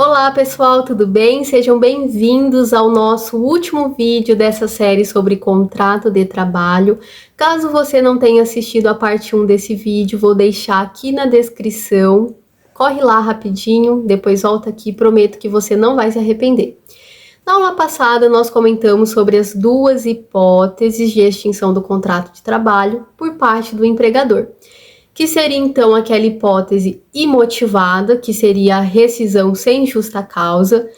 Olá pessoal, tudo bem? Sejam bem-vindos ao nosso último vídeo dessa série sobre contrato de trabalho. Caso você não tenha assistido a parte 1 desse vídeo, vou deixar aqui na descrição. Corre lá rapidinho, depois volta aqui, prometo que você não vai se arrepender. Na aula passada, nós comentamos sobre as duas hipóteses de extinção do contrato de trabalho por parte do empregador, que seria então aquela hipótese imotivada, que seria a rescisão sem justa causa.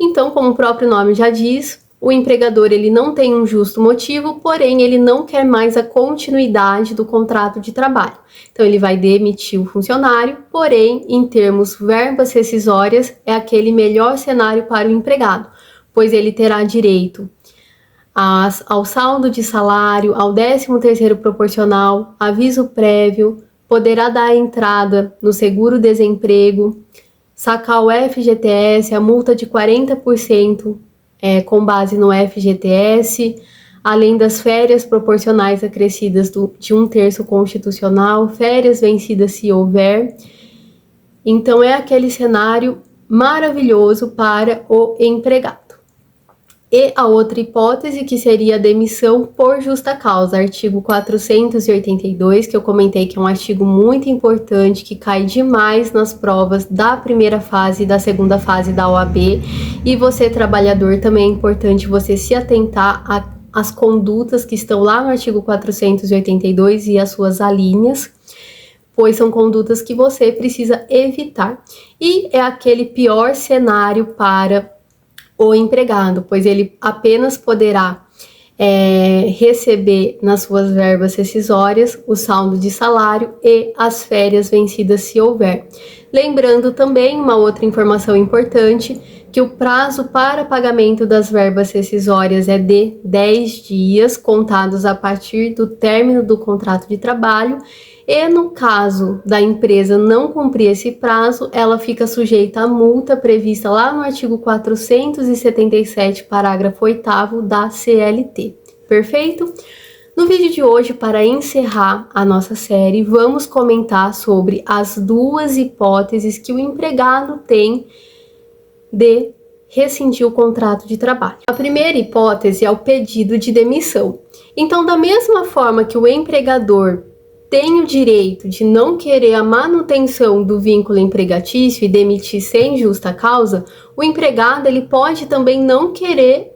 Então, como o próprio nome já diz, o empregador ele não tem um justo motivo, porém ele não quer mais a continuidade do contrato de trabalho. Então ele vai demitir o funcionário, porém em termos verbas rescisórias é aquele melhor cenário para o empregado, pois ele terá direito ao saldo de salário, ao 13º proporcional, aviso prévio, poderá dar entrada no seguro-desemprego, sacar o FGTS, a multa de 40% com base no FGTS, além das férias proporcionais acrescidas de 1/3 constitucional, férias vencidas se houver. Então é aquele cenário maravilhoso para o empregado. E a outra hipótese, que seria a demissão por justa causa, artigo 482, que eu comentei que é um artigo muito importante, que cai demais nas provas da primeira fase e da segunda fase da OAB. E você, trabalhador, também é importante você se atentar às condutas que estão lá no artigo 482 e as suas alíneas, pois são condutas que você precisa evitar. E é aquele pior cenário para o empregado, pois ele apenas poderá receber nas suas verbas rescisórias o saldo de salário e as férias vencidas se houver. Lembrando também uma outra informação importante, que o prazo para pagamento das verbas rescisórias é de 10 dias, contados a partir do término do contrato de trabalho. E no caso da empresa não cumprir esse prazo, ela fica sujeita à multa prevista lá no artigo 477, parágrafo 8º da CLT. Perfeito? No vídeo de hoje, para encerrar a nossa série, vamos comentar sobre as duas hipóteses que o empregado tem de rescindir o contrato de trabalho. A primeira hipótese é o pedido de demissão. Então, da mesma forma que o empregador tem o direito de não querer a manutenção do vínculo empregatício e demitir sem justa causa, o empregado ele pode também não querer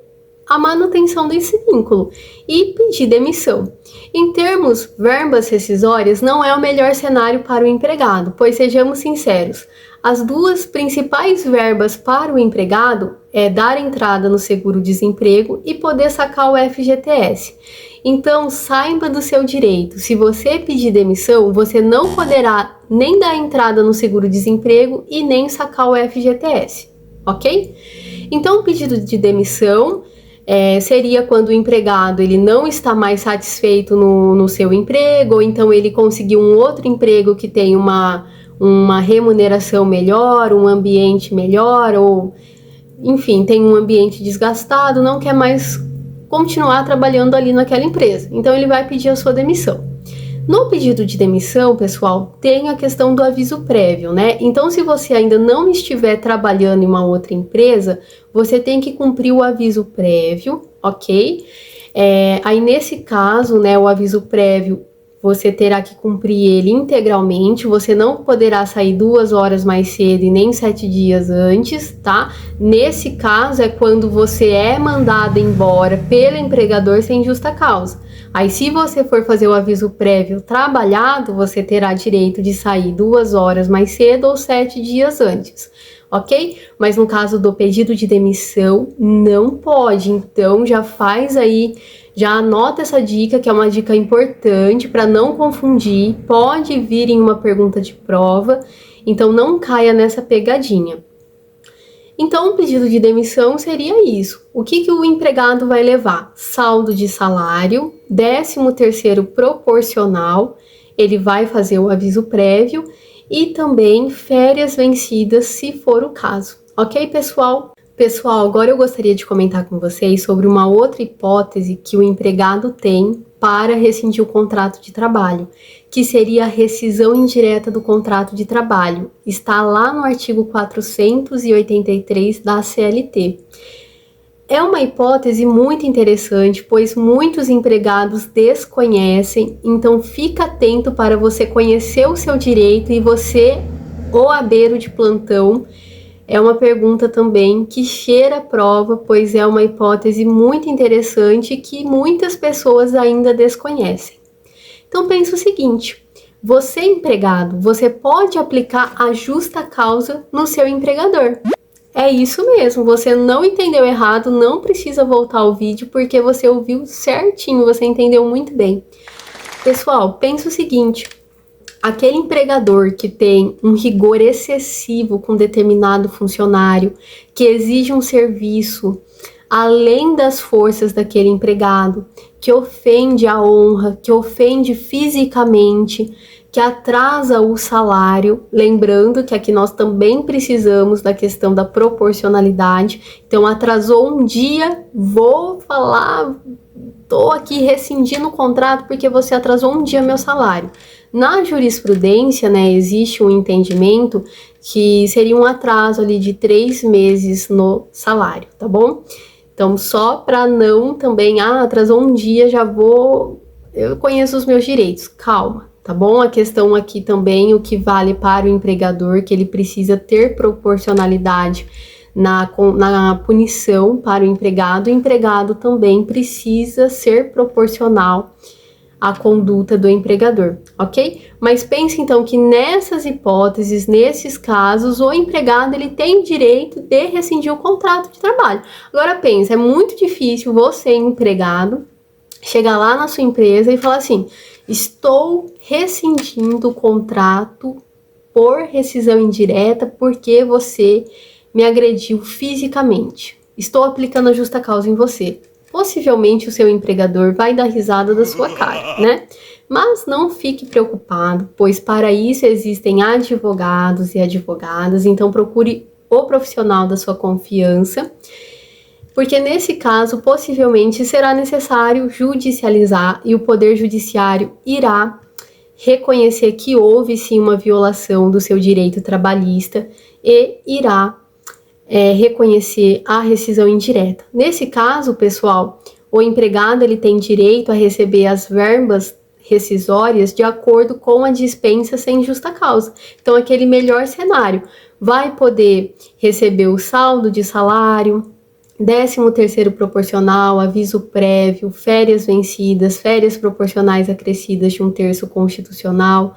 a manutenção desse vínculo e pedir demissão. Em termos verbas rescisórias, não é o melhor cenário para o empregado, pois sejamos sinceros, as duas principais verbas para o empregado é dar entrada no seguro-desemprego e poder sacar o FGTS. Então, saiba do seu direito. Se você pedir demissão, você não poderá nem dar entrada no seguro-desemprego e nem sacar o FGTS, ok? Então, o pedido de demissão seria quando o empregado ele não está mais satisfeito no seu emprego, ou então ele conseguiu um outro emprego que tem uma remuneração melhor, um ambiente melhor, ou enfim, tem um ambiente desgastado, não quer mais continuar trabalhando ali naquela empresa. Então ele vai pedir a sua demissão. No pedido de demissão, pessoal, tem a questão do aviso prévio, né? Então, se você ainda não estiver trabalhando em uma outra empresa, você tem que cumprir o aviso prévio, ok? Aí, nesse caso, né, o aviso prévio, você terá que cumprir ele integralmente, você não poderá sair 2 horas mais cedo e nem 7 dias antes, tá? Nesse caso, é quando você é mandado embora pelo empregador sem justa causa. Aí, se você for fazer o aviso prévio trabalhado, você terá direito de sair 2 horas mais cedo ou 7 dias antes, ok? Mas no caso do pedido de demissão, não pode. Então, já faz aí, já anota essa dica, que é uma dica importante para não confundir. Pode vir em uma pergunta de prova, então não caia nessa pegadinha. Então, o pedido de demissão seria isso. O que o empregado vai levar? Saldo de salário, 13º proporcional, ele vai fazer o aviso prévio e também férias vencidas, se for o caso. Ok, pessoal? Pessoal, agora eu gostaria de comentar com vocês sobre uma outra hipótese que o empregado tem para rescindir o contrato de trabalho, que seria a rescisão indireta do contrato de trabalho. Está lá no artigo 483 da CLT. É uma hipótese muito interessante, pois muitos empregados desconhecem, então fica atento para você conhecer o seu direito e você, OABeiro de plantão, é uma pergunta também que cheira a prova, pois é uma hipótese muito interessante que muitas pessoas ainda desconhecem. Então pense o seguinte, você empregado, você pode aplicar a justa causa no seu empregador. É isso mesmo, você não entendeu errado, não precisa voltar ao vídeo porque você ouviu certinho, você entendeu muito bem. Pessoal, pense o seguinte, aquele empregador que tem um rigor excessivo com determinado funcionário, que exige um serviço além das forças daquele empregado, que ofende a honra, que ofende fisicamente, que atrasa o salário, lembrando que aqui nós também precisamos da questão da proporcionalidade, então atrasou um dia, vou falar, estou aqui rescindindo o contrato porque você atrasou um dia meu salário. Na jurisprudência, né, existe um entendimento que seria um atraso ali de 3 meses no salário, tá bom? Então, só para não também, atrasou um dia, eu conheço os meus direitos, calma, tá bom? A questão aqui também, o que vale para o empregador, que ele precisa ter proporcionalidade na punição para o empregado também precisa ser proporcional a conduta do empregador, ok? Mas pense então que nessas hipóteses, nesses casos, o empregado ele tem direito de rescindir o contrato de trabalho. Agora pense, é muito difícil você, empregado, chegar lá na sua empresa e falar assim, estou rescindindo o contrato por rescisão indireta porque você me agrediu fisicamente. Estou aplicando a justa causa em você. Possivelmente o seu empregador vai dar risada da sua cara, né? Mas não fique preocupado, pois para isso existem advogados e advogadas, então procure o profissional da sua confiança, porque nesse caso possivelmente será necessário judicializar e o Poder Judiciário irá reconhecer que houve sim uma violação do seu direito trabalhista e irá reconhecer a rescisão indireta. Nesse caso, pessoal, o empregado ele tem direito a receber as verbas rescisórias de acordo com a dispensa sem justa causa. Então, aquele melhor cenário, vai poder receber o saldo de salário, 13º proporcional, aviso prévio, férias vencidas, férias proporcionais acrescidas de 1/3 constitucional,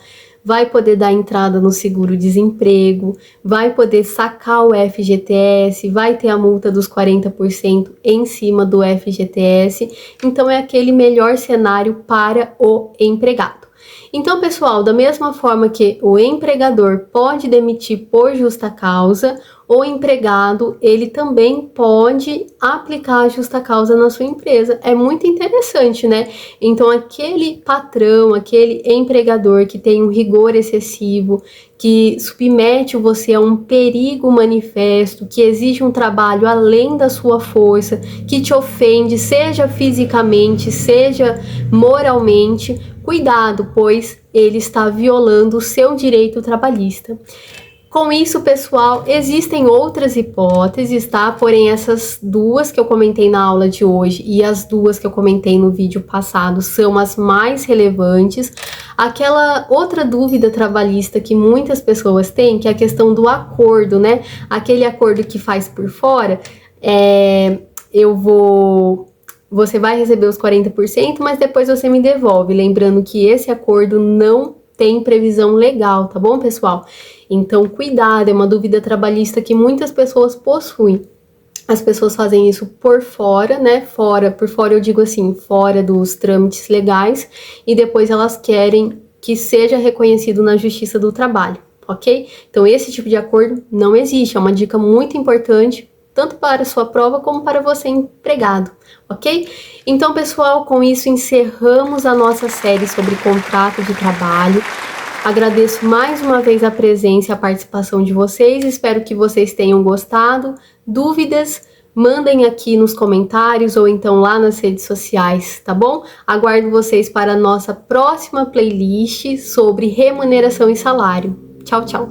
vai poder dar entrada no seguro-desemprego, vai poder sacar o FGTS, vai ter a multa dos 40% em cima do FGTS. Então, é aquele melhor cenário para o empregado. Então, pessoal, da mesma forma que o empregador pode demitir por justa causa, o empregado, ele também pode aplicar a justa causa na sua empresa. É muito interessante, né? Então, aquele patrão, aquele empregador que tem um rigor excessivo, que submete você a um perigo manifesto, que exige um trabalho além da sua força, que te ofende, seja fisicamente, seja moralmente, cuidado, pois ele está violando o seu direito trabalhista. Com isso, pessoal, existem outras hipóteses, tá? Porém, essas duas que eu comentei na aula de hoje e as duas que eu comentei no vídeo passado são as mais relevantes. Aquela outra dúvida trabalhista que muitas pessoas têm, que é a questão do acordo, né? Aquele acordo que faz por fora, você vai receber os 40%, mas depois você me devolve. Lembrando que esse acordo não tem previsão legal, tá bom, pessoal? Então, cuidado, é uma dúvida trabalhista que muitas pessoas possuem. As pessoas fazem isso por fora, né? Por fora eu digo assim, fora dos trâmites legais, e depois elas querem que seja reconhecido na Justiça do Trabalho, ok? Então, esse tipo de acordo não existe, é uma dica muito importante, tanto para a sua prova como para você empregado, ok? Então, pessoal, com isso encerramos a nossa série sobre contrato de trabalho. Agradeço mais uma vez a presença e a participação de vocês, espero que vocês tenham gostado. Dúvidas? Mandem aqui nos comentários ou então lá nas redes sociais, tá bom? Aguardo vocês para a nossa próxima playlist sobre remuneração e salário. Tchau, tchau!